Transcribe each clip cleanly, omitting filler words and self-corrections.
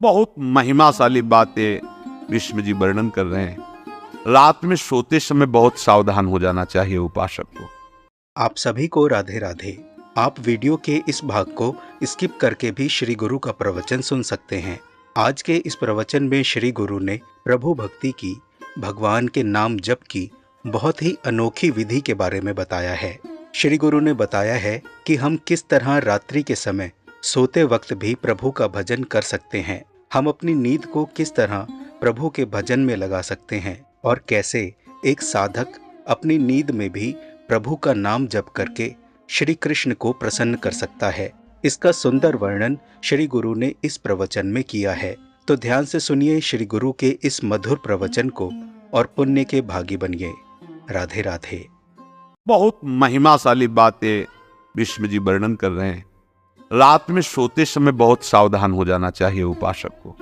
बहुत महिमाशाली बातें विष्णु जी वर्णन कर रहे हैं। रात में सोते समय बहुत सावधान हो जाना चाहिए उपासक को। आप सभी को राधे राधे। आप वीडियो के इस भाग को स्किप करके भी श्री गुरु का प्रवचन सुन सकते हैं। आज के इस प्रवचन में श्री गुरु ने प्रभु भक्ति की, भगवान के नाम जप की बहुत ही अनोखी विधि के बारे में बताया है। श्री गुरु ने बताया है कि हम किस तरह रात्रि के समय सोते वक्त भी प्रभु का भजन कर सकते हैं, हम अपनी नींद को किस तरह प्रभु के भजन में लगा सकते हैं और कैसे एक साधक अपनी नींद में भी प्रभु का नाम जप करके श्री कृष्ण को प्रसन्न कर सकता है। इसका सुंदर वर्णन श्री गुरु ने इस प्रवचन में किया है। तो ध्यान से सुनिए श्री गुरु के इस मधुर प्रवचन को और पुण्य के भागी बनिए। राधे राधे। बहुत महिमाशाली बातें विष्णु जी वर्णन कर रहे हैं। रात में सोते समय बहुत सावधान हो जाना चाहिए उपासक को।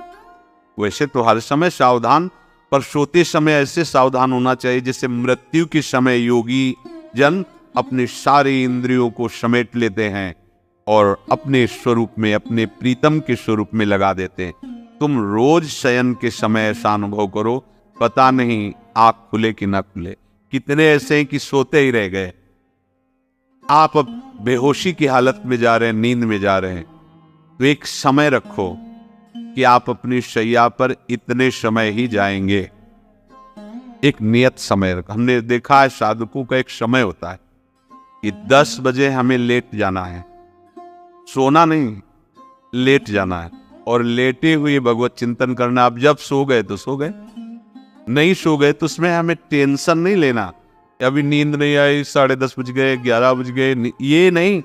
वैसे तो हर समय सावधान, पर सोते समय ऐसे सावधान होना चाहिए जैसे मृत्यु के समय योगी जन अपने सारे इंद्रियों को समेट लेते हैं और अपने स्वरूप में, अपने प्रीतम के स्वरूप में लगा देते हैं। तुम रोज शयन के समय ऐसा अनुभव करो, पता नहीं आंख खुले कि ना खुले। कितने ऐसे हैं कि सोते ही रह गए। आप अब बेहोशी की हालत में जा रहे हैं, नींद में जा रहे हैं, तो एक समय रखो कि आप अपनी शैया पर इतने समय ही जाएंगे। एक नियत समय रखो। हमने देखा है साधकों का एक समय होता है कि 10 बजे हमें लेट जाना है, सोना नहीं, लेट जाना है और लेटे हुए भगवत चिंतन करना। आप जब सो गए तो सो गए, नहीं सो गए तो उसमें हमें टेंशन नहीं लेना। अभी नींद नहीं आई, 10:30 बज गए, 11 बज गए, ये नहीं।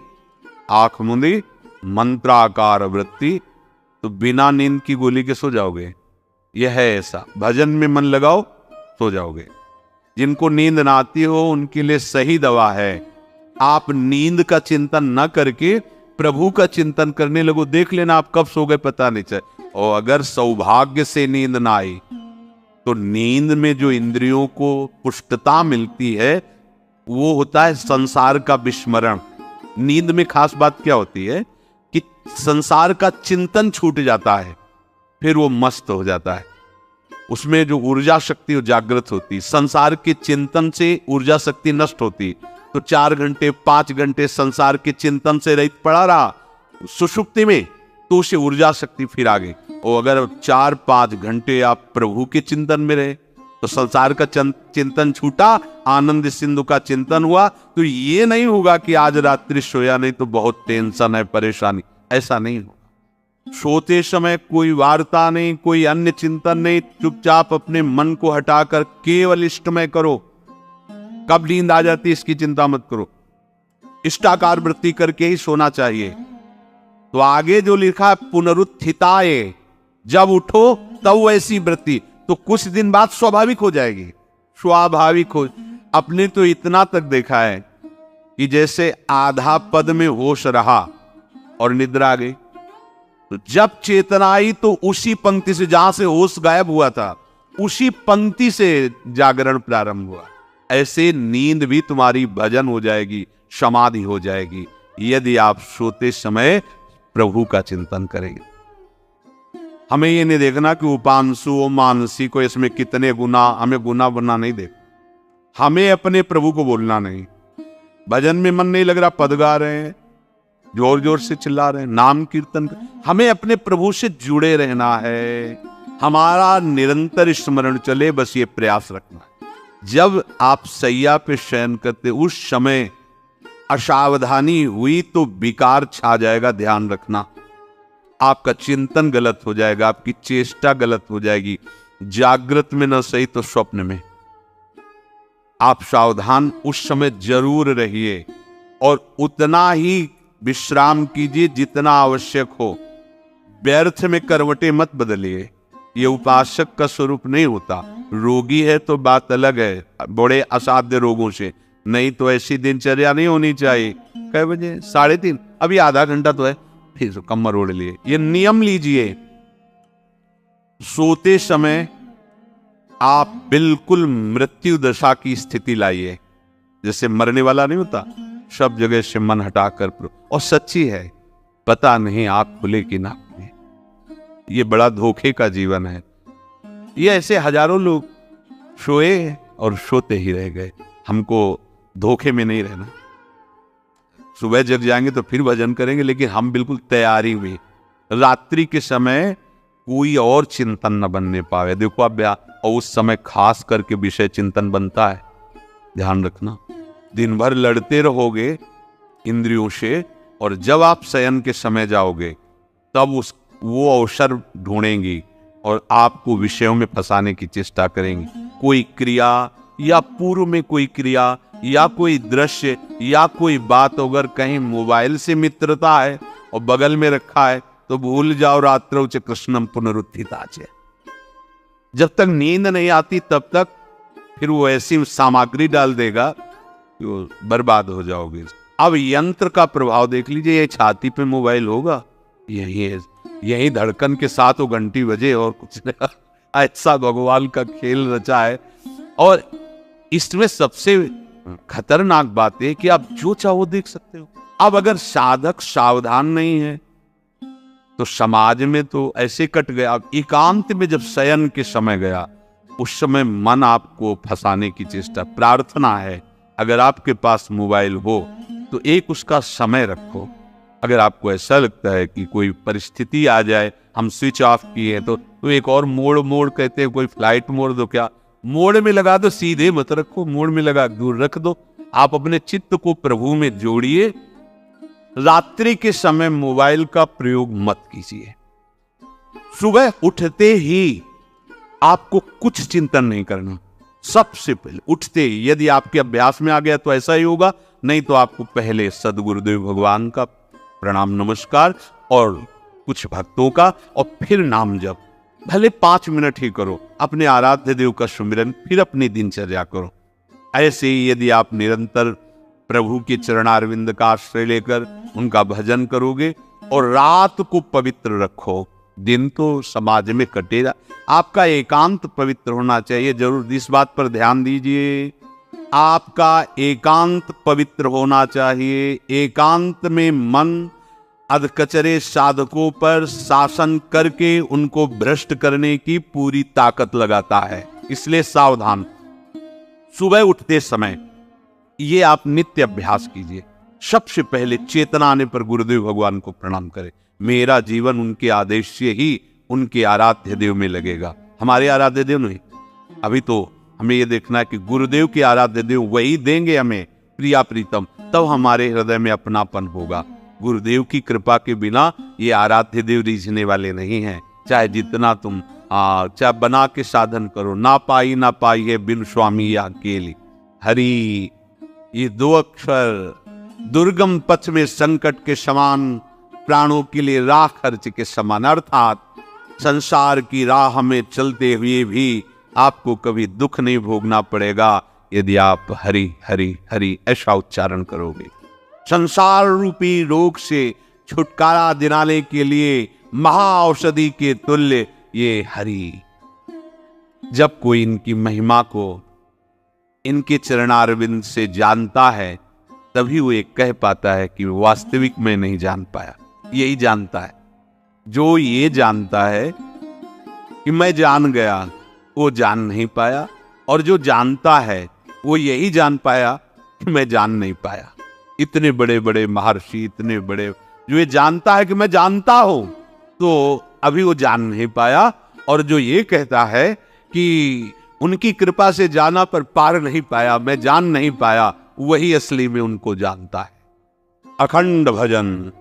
आंख मूंदी, मंत्राकार वृत्ति, तो बिना नींद की गोली के सो जाओगे। यह है ऐसा। भजन में मन लगाओ, सो जाओगे। जिनको नींद ना आती हो उनके लिए सही दवा है, आप नींद का चिंतन न करके प्रभु का चिंतन करने लगो। देख लेना आप कब सो गए पता नहीं चले। और अगर सौभाग्य से नींद ना आई तो नींद में जो इंद्रियों को पुष्टता मिलती है वो होता है संसार का विस्मरण। नींद में खास बात क्या होती है कि संसार का चिंतन छूट जाता है, फिर वो मस्त हो जाता है। उसमें जो ऊर्जा शक्ति जागृत होती, संसार के चिंतन से ऊर्जा शक्ति नष्ट होती। तो 4 घंटे 5 घंटे संसार के चिंतन से रहित पड़ा रहा सुषुप्ति में, तो उसे ऊर्जा शक्ति फिर आ गई। और अगर 4-5 घंटे आप प्रभु के चिंतन में रहे तो संसार का चिंतन छूटा, आनंद सिंधु का चिंतन हुआ। तो ये नहीं होगा कि आज रात्रि सोया नहीं तो बहुत टेंशन है, परेशानी, ऐसा नहीं होगा। सोते समय कोई वार्ता नहीं, कोई अन्य चिंतन नहीं, चुपचाप अपने मन को हटाकर केवल इष्टमय करो। कब नींद आ जाती इसकी चिंता मत करो, इष्टाकार वृत्ति करके ही सोना चाहिए। तो आगे जो लिखा है पुनरुत्थिताय, जब उठो तब वैसी वृत्ति, तो कुछ दिन बाद स्वाभाविक हो जाएगी, स्वाभाविक हो। अपने तो इतना तक देखा है कि जैसे आधा पद में होश रहा और निद्रा आ गई, तो जब चेतना आई तो उसी पंक्ति से, जहां से होश गायब हुआ था, उसी पंक्ति से जागरण प्रारंभ हुआ। ऐसे नींद भी तुम्हारी भजन हो जाएगी, समाधि हो जाएगी, यदि आप सोते समय प्रभु का चिंतन करेंगे। हमें ये नहीं देखना कि उपांशु मानसी को इसमें कितने गुना, हमें गुना बना नहीं देख। हमें अपने प्रभु को बोलना नहीं। भजन में मन नहीं लग रहा, पद गा रहे हैं, जोर जोर से चिल्ला रहे हैं, नाम कीर्तन कर, हमें अपने प्रभु से जुड़े रहना है। हमारा निरंतर स्मरण चले, बस ये प्रयास रखना है। जब आप सैया पे शयन करते उस समय असावधानी हुई तो विकार छा जाएगा, ध्यान रखना। आपका चिंतन गलत हो जाएगा, आपकी चेष्टा गलत हो जाएगी। जागृत में न सही तो स्वप्न में। आप सावधान उस समय जरूर रहिए और उतना ही विश्राम कीजिए जितना आवश्यक हो। व्यर्थ में करवटें मत बदलिए, ये उपासक का स्वरूप नहीं होता। रोगी है तो बात अलग है, बड़े असाध्य रोगों से, नहीं तो ऐसी दिनचर्या नहीं होनी चाहिए। कै बजे? 3:30, अभी आधा घंटा तो है, फिर कमर ओढ़ लिए। ये नियम लीजिए। सोते समय आप बिल्कुल मृत्यु दशा की स्थिति लाइए, जैसे मरने वाला नहीं होता, सब जगह से मन हटाकर। और सच्ची है, पता नहीं आंख खुले कि ना खुले। ये बड़ा धोखे का जीवन है। ये ऐसे हजारों लोग सोए और सोते ही रह गए। हमको धोखे में नहीं रहना। सुबह जग जाएंगे तो फिर भजन करेंगे, लेकिन हम बिल्कुल तैयारी हुई। रात्रि के समय कोई और चिंतन न बनने पावे। देखो अब और उस समय खास करके विषय चिंतन बनता है, ध्यान रखना। दिन भर लड़ते रहोगे इंद्रियों से, और जब आप शयन के समय जाओगे तब वो अवसर ढूंढेंगी और आपको विषयों में फंसाने की चेष्टा करेंगी। कोई क्रिया या पूर्व में कोई क्रिया या कोई दृश्य या कोई बात अगर कहीं मोबाइल से मित्रता है और बगल में रखा है तो भूल जाओ, रात्रौ च कृष्णम पुनरुत्थिताच। जब तक नींद नहीं आती तब तक फिर वो ऐसी सामग्री डाल देगा कि वो बर्बाद हो जाओगे। अब यंत्र का प्रभाव देख लीजिए। ये छाती पे मोबाइल होगा, यही धड़कन के साथ वो घंटी बजे और कुछ नहीं। ऐसा भगवान का खेल रचा है। और इसमें सबसे खतरनाक बात है कि आप जो चाहो देख सकते हो। अब अगर साधक सावधान नहीं है तो समाज में तो ऐसे कट गया। अब एकांत में जब शयन के समय गया, उस समय मन आपको फंसाने की चेष्टा। प्रार्थना है अगर आपके पास मोबाइल हो तो एक उसका समय रखो। अगर आपको ऐसा लगता है कि कोई परिस्थिति आ जाए, हम स्विच ऑफ किए तो एक और मोड़ कहते हैं, कोई फ्लाइट मोड दो, क्या मोड़ में लगा दो, सीधे मत रखो, मोड़ में लगा दूर रख दो। आप अपने चित्त को प्रभु में जोड़िए। रात्रि के समय मोबाइल का प्रयोग मत कीजिए। सुबह उठते ही आपको कुछ चिंतन नहीं करना। सबसे पहले उठते यदि आपके अभ्यास में आ गया तो ऐसा ही होगा, नहीं तो आपको पहले सदगुरुदेव भगवान का प्रणाम नमस्कार और कुछ भक्तों का, और फिर नाम जप। भले 5 मिनट ही करो, अपने आराध्य देव का सुमिरन, फिर अपनी दिनचर्या करो। ऐसे ही यदि आप निरंतर प्रभु के चरणारविंद का आश्रय लेकर उनका भजन करोगे और रात को पवित्र रखो, दिन तो समाज में कटेगा। आपका एकांत पवित्र होना चाहिए। जरूर इस बात पर ध्यान दीजिए, आपका एकांत पवित्र होना चाहिए। एकांत में मन अधकचरे साधकों पर शासन करके उनको भ्रष्ट करने की पूरी ताकत लगाता है। इसलिए सावधान। सुबह उठते समय ये आप नित्य अभ्यास कीजिए। सबसे पहले चेतना आने पर गुरुदेव भगवान को प्रणाम करें। मेरा जीवन उनके आदेश से ही उनके आराध्य देव में लगेगा। हमारे आराध्य देव नहीं, अभी तो हमें ये देखना है कि गुरुदेव के आराध्य देव वही देंगे हमें प्रिया प्रीतम, तब हमारे हृदय में अपनापन होगा। गुरुदेव की कृपा के बिना ये आराध्य देव रीझने वाले नहीं हैं। चाहे जितना तुम चाहे बना के साधन करो, ना पाई है बिन स्वामी या अकेली। हरि, ये 2 अक्षर दुर्गम पथ में संकट के समान, प्राणों के लिए राह खर्च के समान। अर्थात संसार की राह में चलते हुए भी आपको कभी दुख नहीं भोगना पड़ेगा यदि आप हरि हरि हरि ऐसा उच्चारण करोगे। संसार रूपी रोग से छुटकारा दिलाने के लिए महाऔषधि के तुल्य ये हरि। जब कोई इनकी महिमा को इनके चरणारविंद से जानता है तभी वो एक कह पाता है कि वास्तविक में नहीं जान पाया। यही जानता है। जो ये जानता है कि मैं जान गया, वो जान नहीं पाया, और जो जानता है वो यही जान पाया कि मैं जान नहीं पाया। इतने बड़े बड़े महर्षि, इतने बड़े, जो ये जानता है कि मैं जानता हूं, तो अभी वो जान नहीं पाया। और जो ये कहता है कि उनकी कृपा से जाना पर पार नहीं पाया, मैं जान नहीं पाया, वही असली में उनको जानता है। अखंड भजन।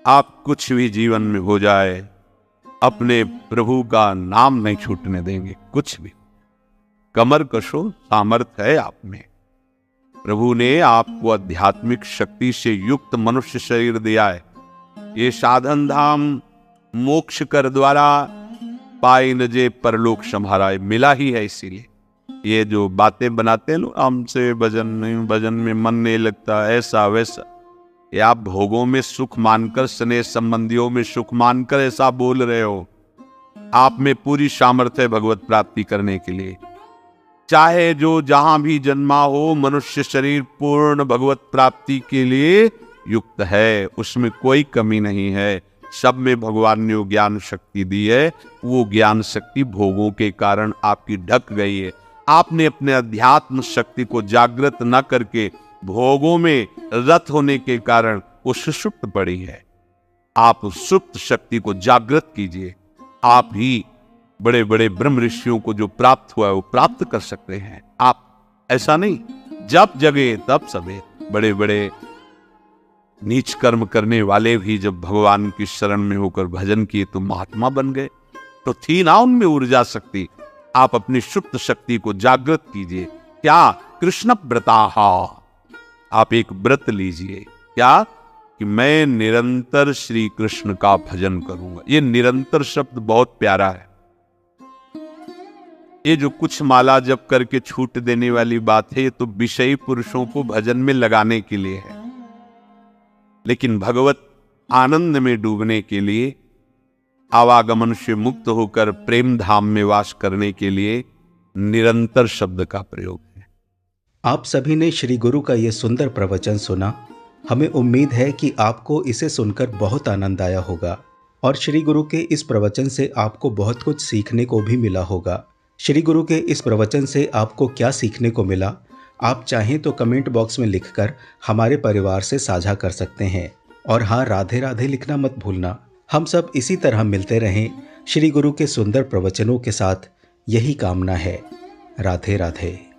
आप कुछ भी जीवन में हो जाए, अपने प्रभु का नाम नहीं छूटने देंगे। कुछ भी कमर कशो, सामर्थ्य है आप में। प्रभु ने आपको आध्यात्मिक शक्ति से युक्त मनुष्य शरीर दिया है। ये साधन धाम मोक्ष कर द्वारा पाई न जे परलोक संभारा, मिला ही है। इसीलिए ये जो बातें बनाते हैं लोग, हमसे भजन नहीं, भजन में मन नहीं लगता, ऐसा वैसा, ये आप भोगों में सुख मानकर, स्नेह संबंधियों में सुख मानकर ऐसा बोल रहे हो। आप में पूरी सामर्थ्य है भगवत प्राप्ति करने के लिए। चाहे जो जहां भी जन्मा हो, मनुष्य शरीर पूर्ण भगवत प्राप्ति के लिए युक्त है, उसमें कोई कमी नहीं है। सब में भगवान ने वो ज्ञान शक्ति दी है। वो ज्ञान शक्ति भोगों के कारण आपकी ढक गई है। आपने अपने अध्यात्म शक्ति को जागृत न करके भोगों में रत होने के कारण वो सुषुप्त पड़ी है। आप उस सुप्त शक्ति को जागृत कीजिए। आप ही बड़े बड़े ब्रह्म ऋषियों को जो प्राप्त हुआ है वो प्राप्त कर सकते हैं। आप ऐसा नहीं जब जगे तब सबे। बड़े बड़े नीच कर्म करने वाले भी जब भगवान की शरण में होकर भजन किए तो महात्मा बन गए। तो थी ना उनमें ऊर्जा शक्ति। आप अपनी सुप्त शक्ति को जागृत कीजिए। क्या? कृष्ण व्रताहा। आप एक व्रत लीजिए। क्या? कि मैं निरंतर श्री कृष्ण का भजन करूंगा। ये निरंतर शब्द बहुत प्यारा है। ये जो कुछ माला जप करके छूट देने वाली बात है, ये तो विषयी पुरुषों को भजन में लगाने के लिए है। लेकिन भगवत आनंद में डूबने के लिए, आवागमन से मुक्त होकर प्रेम धाम में वास करने के लिए निरंतर शब्द का प्रयोग है। आप सभी ने श्री गुरु का ये सुंदर प्रवचन सुना। हमें उम्मीद है कि आपको इसे सुनकर बहुत आनंद आया होगा और श्री गुरु के इस प्रवचन से आपको बहुत कुछ सीखने को भी मिला होगा। श्री गुरु के इस प्रवचन से आपको क्या सीखने को मिला, आप चाहें तो कमेंट बॉक्स में लिखकर हमारे परिवार से साझा कर सकते हैं। और हाँ, राधे राधे लिखना मत भूलना। हम सब इसी तरह मिलते रहें श्री गुरु के सुंदर प्रवचनों के साथ, यही कामना है। राधे राधे।